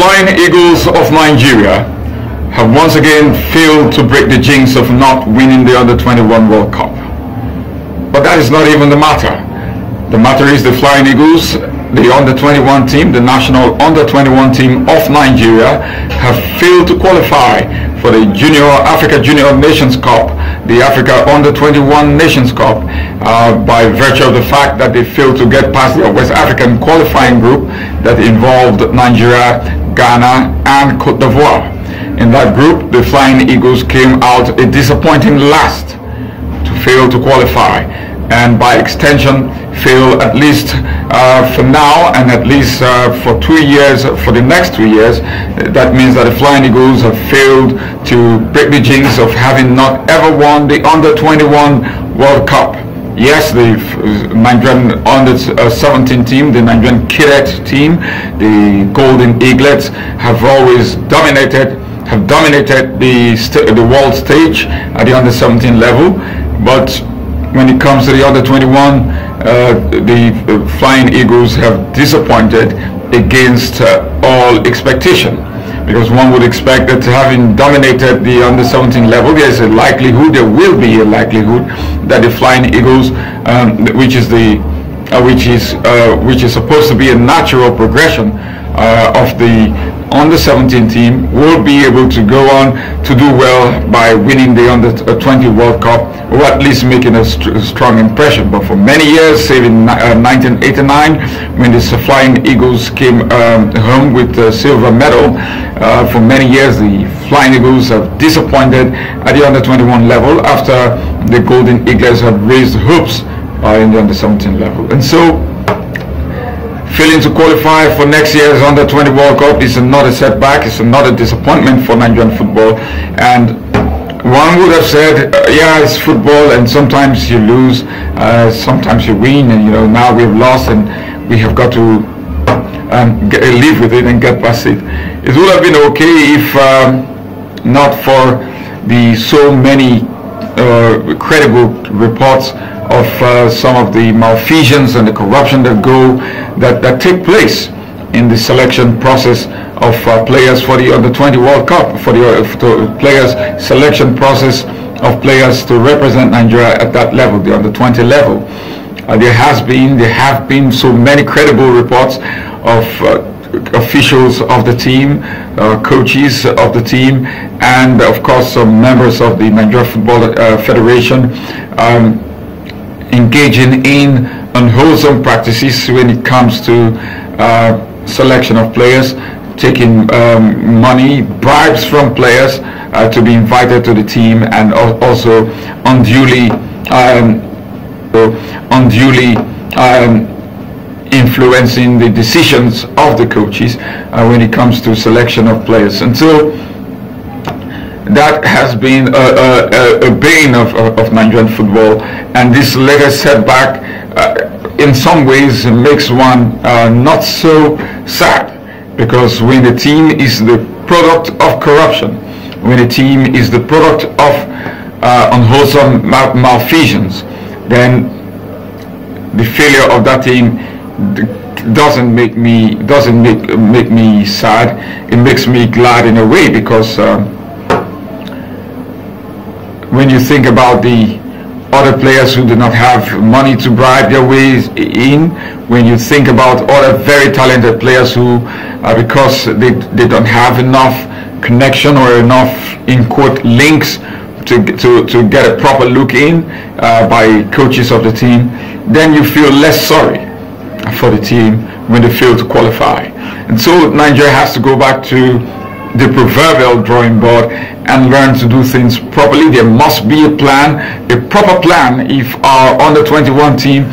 Flying Eagles of Nigeria have once again failed to break the jinx of not winning the Under-21 World Cup. But that is not even the matter. The matter is the Flying Eagles, the Under-21 team, the national Under-21 team of Nigeria, have failed to qualify for the Africa Junior Nations Cup, the Africa Under-21 Nations Cup, by virtue of the fact that they failed to get past the West African qualifying group that involved Nigeria, Ghana, and Cote d'Ivoire. In that group, the Flying Eagles came out a disappointing last to fail to qualify, and by extension fail at least for now, and at least for 2 years, for the next 2 years. That means that the Flying Eagles have failed to break the jinx of having not ever won the Under-21 World Cup. Yes, the Nigerian Under-17 team, the Nigerian Cadet team, the Golden Eaglets have always dominated the world stage at the Under-17 level. But when it comes to the Under-21, the Flying Eagles have disappointed against all expectation, because one would expect that having dominated the Under-17 level, there will be a likelihood that the Flying Eagles, which is supposed to be a natural progression of the Under-17 team, will be able to go on to do well by winning the Under-20 World Cup, or at least making a strong impression. But for many years, say in 1989, when the Flying Eagles came home with the silver medal, for many years the Flying Eagles have disappointed at the Under-21 level after the Golden Eaglets have raised hopes in the Under-17 level. And so failing to qualify for next year's Under-20 World Cup is another setback, it's another disappointment for Nigerian football. And one would have said, yeah, it's football, and sometimes you lose, sometimes you win, and now we've lost and we have got to live with it and get past it. It would have been okay if not for the so many credible reports of some of the malfeasance and the corruption that take place in the selection process of players for the Under-20 World Cup, for the players selection process of players to represent Nigeria at that level, the Under-20 level. There have been so many credible reports of officials of the team, coaches of the team, and of course some members of the Nigeria Football Federation engaging in unwholesome practices when it comes to selection of players, taking money, bribes from players to be invited to the team, and also unduly influencing the decisions of the coaches when it comes to selection of players. And so that has been a bane of Nigerian football, and this latest setback in some ways makes one not so sad, because when the team is the product of corruption, when the team is the product of unwholesome malfeasance, then the failure of that team doesn't make me sad. It makes me glad in a way, because when you think about the other players who do not have money to bribe their ways in, when you think about other very talented players who, because they don't have enough connection or enough, in quote, links to get a proper look in by coaches of the team, then you feel less sorry for the team when they fail to qualify. And so Nigeria has to go back to the proverbial drawing board and learn to do things properly. There must be a plan, a proper plan, if our Under-21 team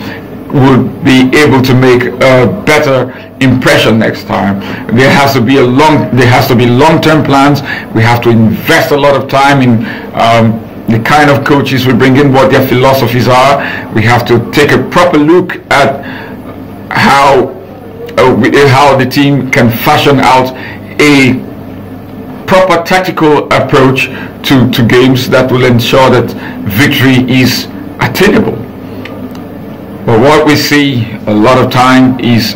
would be able to make a better impression next time. There has to be long-term plans. We have to invest a lot of time in the kind of coaches we bring in, what their philosophies are. We have to take a proper look at how the team can fashion out a proper tactical approach to games that will ensure that victory is attainable. But what we see a lot of times is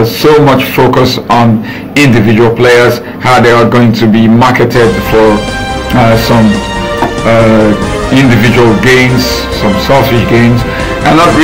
so much focus on individual players, how they are going to be marketed for some individual gains, some selfish gains, and not really